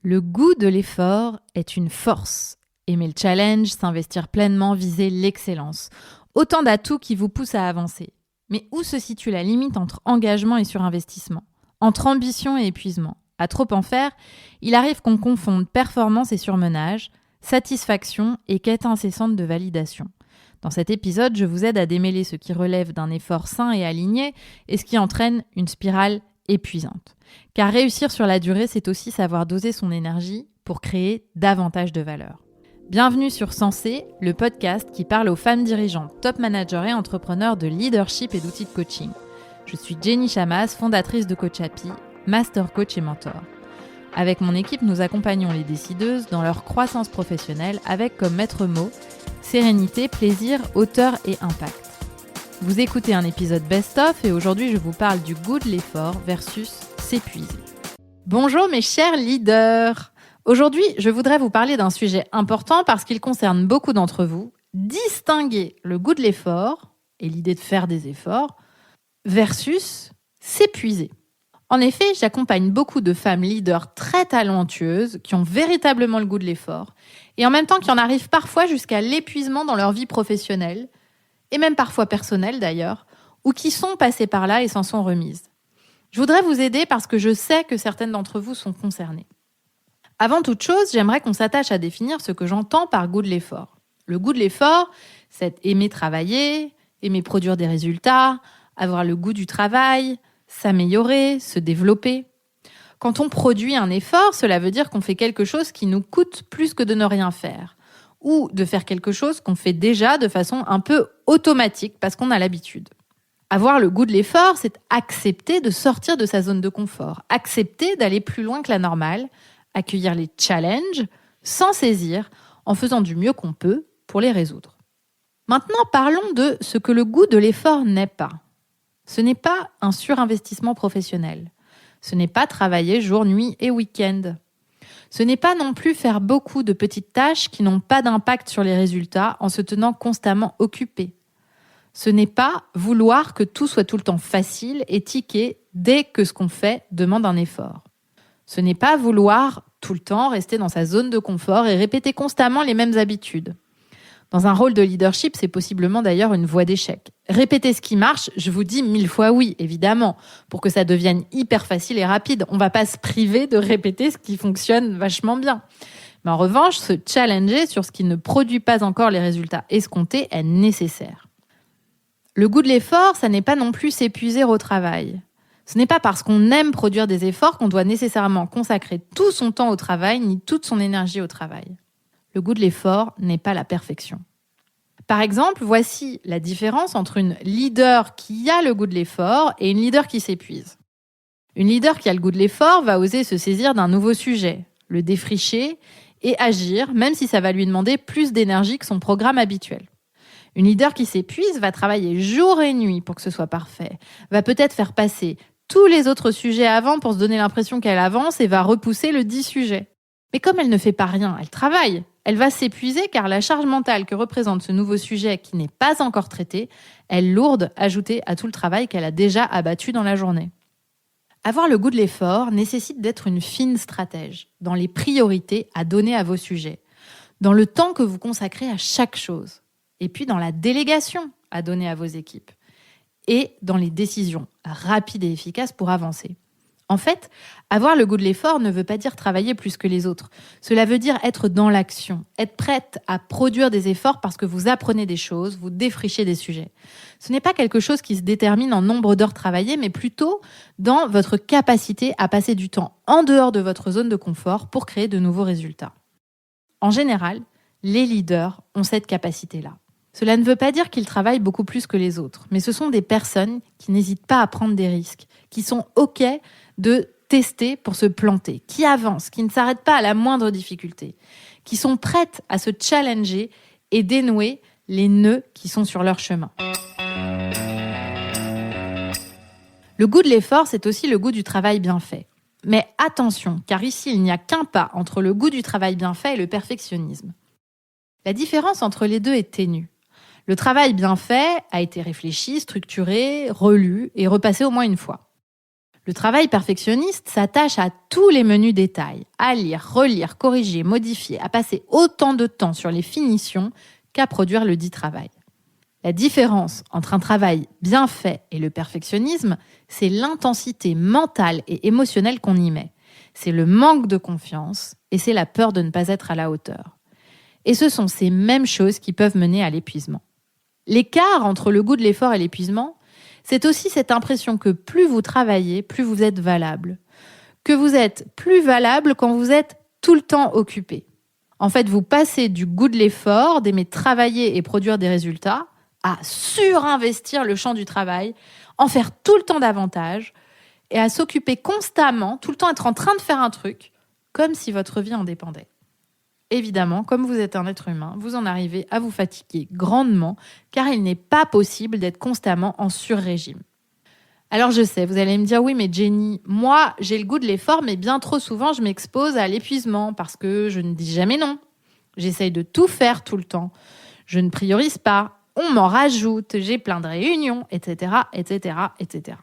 Le goût de l'effort est une force. Aimer le challenge, s'investir pleinement, viser l'excellence. Autant d'atouts qui vous poussent à avancer. Mais où se situe la limite entre engagement et surinvestissement ? Entre ambition et épuisement ? À trop en faire, il arrive qu'on confonde performance et surmenage, satisfaction et quête incessante de validation. Dans cet épisode, je vous aide à démêler ce qui relève d'un effort sain et aligné et ce qui entraîne une spirale épuisante. Car réussir sur la durée, c'est aussi savoir doser son énergie pour créer davantage de valeur. Bienvenue sur Sensé, le podcast qui parle aux femmes dirigeantes, top managers et entrepreneurs de leadership et d'outils de coaching. Je suis Jenny Chamas, fondatrice de Coach Happy, master coach et mentor. Avec mon équipe, nous accompagnons les décideuses dans leur croissance professionnelle avec comme maître mot sérénité, plaisir, hauteur et impact. Vous écoutez un épisode best-of et aujourd'hui je vous parle du goût de l'effort versus s'épuiser. Bonjour mes chers leaders. Aujourd'hui, je voudrais vous parler d'un sujet important parce qu'il concerne beaucoup d'entre vous. Distinguer le goût de l'effort et l'idée de faire des efforts versus s'épuiser. En effet, j'accompagne beaucoup de femmes leaders très talentueuses qui ont véritablement le goût de l'effort et en même temps qui en arrivent parfois jusqu'à l'épuisement dans leur vie professionnelle et même parfois personnelles d'ailleurs, ou qui sont passées par là et s'en sont remises. Je voudrais vous aider parce que je sais que certaines d'entre vous sont concernées. Avant toute chose, j'aimerais qu'on s'attache à définir ce que j'entends par goût de l'effort. Le goût de l'effort, c'est aimer travailler, aimer produire des résultats, avoir le goût du travail, s'améliorer, se développer. Quand on produit un effort, cela veut dire qu'on fait quelque chose qui nous coûte plus que de ne rien faire, ou de faire quelque chose qu'on fait déjà de façon un peu automatique parce qu'on a l'habitude. Avoir le goût de l'effort, c'est accepter de sortir de sa zone de confort, accepter d'aller plus loin que la normale, accueillir les challenges sans saisir, en faisant du mieux qu'on peut pour les résoudre. Maintenant, parlons de ce que le goût de l'effort n'est pas. Ce n'est pas un surinvestissement professionnel. Ce n'est pas travailler jour, nuit et week-end. Ce n'est pas non plus faire beaucoup de petites tâches qui n'ont pas d'impact sur les résultats en se tenant constamment occupé. Ce n'est pas vouloir que tout soit tout le temps facile et tiquer dès que ce qu'on fait demande un effort. Ce n'est pas vouloir tout le temps rester dans sa zone de confort et répéter constamment les mêmes habitudes. Dans un rôle de leadership, c'est possiblement d'ailleurs une voie d'échec. Répéter ce qui marche, je vous dis 1000 fois oui, évidemment, pour que ça devienne hyper facile et rapide. On ne va pas se priver de répéter ce qui fonctionne vachement bien. Mais en revanche, se challenger sur ce qui ne produit pas encore les résultats escomptés est nécessaire. Le goût de l'effort, ça n'est pas non plus s'épuiser au travail. Ce n'est pas parce qu'on aime produire des efforts qu'on doit nécessairement consacrer tout son temps au travail ni toute son énergie au travail. Le goût de l'effort n'est pas la perfection. Par exemple, voici la différence entre une leader qui a le goût de l'effort et une leader qui s'épuise. Une leader qui a le goût de l'effort va oser se saisir d'un nouveau sujet, le défricher et agir, même si ça va lui demander plus d'énergie que son programme habituel. Une leader qui s'épuise va travailler jour et nuit pour que ce soit parfait, va peut-être faire passer tous les autres sujets avant pour se donner l'impression qu'elle avance et va repousser le dit sujet. Mais comme elle ne fait pas rien, elle travaille. Elle va s'épuiser car la charge mentale que représente ce nouveau sujet qui n'est pas encore traité est lourde ajoutée à tout le travail qu'elle a déjà abattu dans la journée. Avoir le goût de l'effort nécessite d'être une fine stratège dans les priorités à donner à vos sujets, dans le temps que vous consacrez à chaque chose, et puis dans la délégation à donner à vos équipes, et dans les décisions rapides et efficaces pour avancer. En fait, avoir le goût de l'effort ne veut pas dire travailler plus que les autres. Cela veut dire être dans l'action, être prête à produire des efforts parce que vous apprenez des choses, vous défrichez des sujets. Ce n'est pas quelque chose qui se détermine en nombre d'heures travaillées, mais plutôt dans votre capacité à passer du temps en dehors de votre zone de confort pour créer de nouveaux résultats. En général, les leaders ont cette capacité-là. Cela ne veut pas dire qu'ils travaillent beaucoup plus que les autres, mais ce sont des personnes qui n'hésitent pas à prendre des risques, qui sont OK de tester pour se planter, qui avancent, qui ne s'arrêtent pas à la moindre difficulté, qui sont prêtes à se challenger et dénouer les nœuds qui sont sur leur chemin. Le goût de l'effort, c'est aussi le goût du travail bien fait. Mais attention, car ici, il n'y a qu'un pas entre le goût du travail bien fait et le perfectionnisme. La différence entre les deux est ténue. Le travail bien fait a été réfléchi, structuré, relu et repassé au moins une fois. Le travail perfectionniste s'attache à tous les menus détails, à lire, relire, corriger, modifier, à passer autant de temps sur les finitions qu'à produire le dit travail. La différence entre un travail bien fait et le perfectionnisme, c'est l'intensité mentale et émotionnelle qu'on y met. C'est le manque de confiance et c'est la peur de ne pas être à la hauteur. Et ce sont ces mêmes choses qui peuvent mener à l'épuisement. L'écart entre le goût de l'effort et l'épuisement, c'est aussi cette impression que plus vous travaillez, plus vous êtes valable. Que vous êtes plus valable quand vous êtes tout le temps occupé. En fait, vous passez du goût de l'effort, d'aimer travailler et produire des résultats, à surinvestir le champ du travail, en faire tout le temps davantage, et à s'occuper constamment, tout le temps être en train de faire un truc, comme si votre vie en dépendait. Évidemment, comme vous êtes un être humain, vous en arrivez à vous fatiguer grandement, car il n'est pas possible d'être constamment en sur-régime. Alors je sais, vous allez me dire, oui mais Jenny, moi j'ai le goût de l'effort, mais bien trop souvent je m'expose à l'épuisement, parce que je ne dis jamais non. J'essaye de tout faire tout le temps. Je ne priorise pas, on m'en rajoute, j'ai plein de réunions, etc., etc., etc.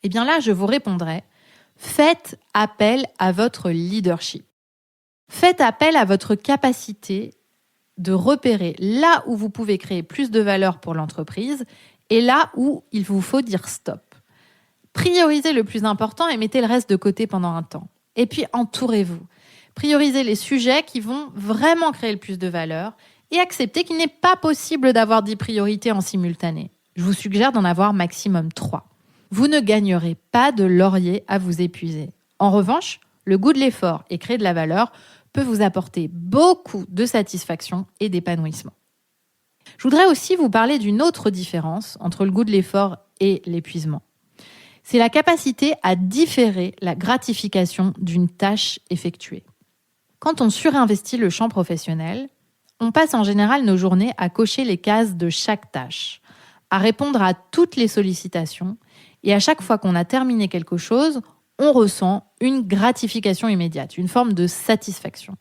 Eh bien là, je vous répondrai, faites appel à votre leadership. Faites appel à votre capacité de repérer là où vous pouvez créer plus de valeur pour l'entreprise et là où il vous faut dire stop. Priorisez le plus important et mettez le reste de côté pendant un temps. Et puis entourez-vous. Priorisez les sujets qui vont vraiment créer le plus de valeur et acceptez qu'il n'est pas possible d'avoir 10 priorités en simultané. Je vous suggère d'en avoir maximum 3. Vous ne gagnerez pas de laurier à vous épuiser. En revanche, le goût de l'effort et créer de la valeur peut vous apporter beaucoup de satisfaction et d'épanouissement. Je voudrais aussi vous parler d'une autre différence entre le goût de l'effort et l'épuisement. C'est la capacité à différer la gratification d'une tâche effectuée. Quand on surinvestit le champ professionnel, on passe en général nos journées à cocher les cases de chaque tâche, à répondre à toutes les sollicitations, et à chaque fois qu'on a terminé quelque chose, on ressent une gratification immédiate, une forme de satisfaction.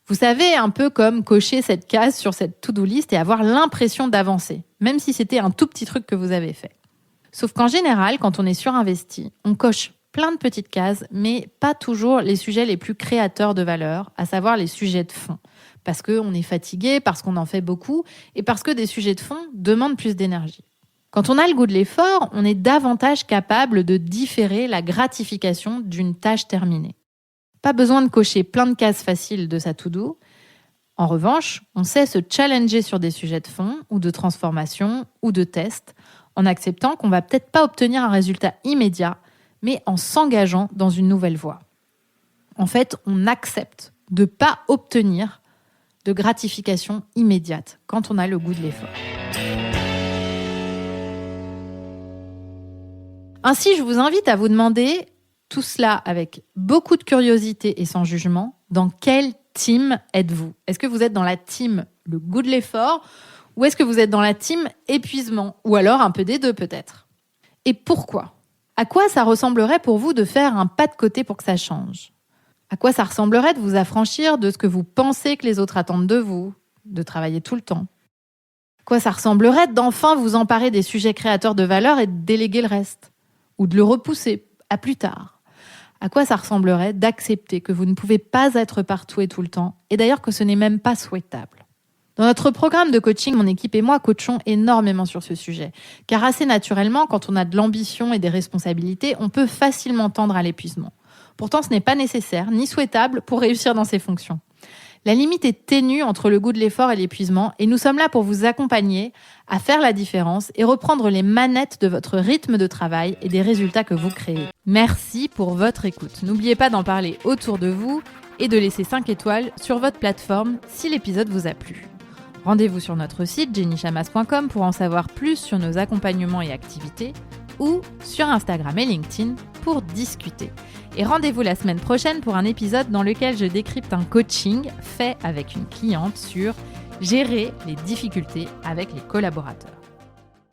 Vous savez, un peu comme cocher cette case sur cette to-do list et avoir l'impression d'avancer, même si c'était un tout petit truc que vous avez fait. Sauf qu'en général, quand on est surinvesti, on coche plein de petites cases, mais pas toujours les sujets les plus créateurs de valeur, à savoir les sujets de fond. Parce qu'on est fatigué, parce qu'on en fait beaucoup, et parce que des sujets de fond demandent plus d'énergie. Quand on a le goût de l'effort, on est davantage capable de différer la gratification d'une tâche terminée. Pas besoin de cocher plein de cases faciles de sa to-do. En revanche, on sait se challenger sur des sujets de fond, ou de transformation, ou de test, en acceptant qu'on va peut-être pas obtenir un résultat immédiat, mais en s'engageant dans une nouvelle voie. En fait, on accepte de pas obtenir de gratification immédiate quand on a le goût de l'effort. Ainsi, je vous invite à vous demander, tout cela avec beaucoup de curiosité et sans jugement, dans quelle team êtes-vous ? Est-ce que vous êtes dans la team le goût de l'effort ou est-ce que vous êtes dans la team épuisement ? Ou alors un peu des deux peut-être. Et pourquoi ? À quoi ça ressemblerait pour vous de faire un pas de côté pour que ça change ? À quoi ça ressemblerait de vous affranchir de ce que vous pensez que les autres attendent de vous, de travailler tout le temps ? À quoi ça ressemblerait d'enfin vous emparer des sujets créateurs de valeur et de déléguer le reste ? Ou de le repousser à plus tard. À quoi ça ressemblerait d'accepter que vous ne pouvez pas être partout et tout le temps, et d'ailleurs que ce n'est même pas souhaitable. Dans notre programme de coaching, mon équipe et moi coachons énormément sur ce sujet, car assez naturellement, quand on a de l'ambition et des responsabilités, on peut facilement tendre à l'épuisement. Pourtant, ce n'est pas nécessaire ni souhaitable pour réussir dans ces fonctions. La limite est ténue entre le goût de l'effort et l'épuisement et nous sommes là pour vous accompagner à faire la différence et reprendre les manettes de votre rythme de travail et des résultats que vous créez. Merci pour votre écoute. N'oubliez pas d'en parler autour de vous et de laisser 5 étoiles sur votre plateforme si l'épisode vous a plu. Rendez-vous sur notre site jennychamas.com pour en savoir plus sur nos accompagnements et activités ou sur Instagram et LinkedIn pour discuter. Et rendez-vous la semaine prochaine pour un épisode dans lequel je décrypte un coaching fait avec une cliente sur gérer les difficultés avec les collaborateurs.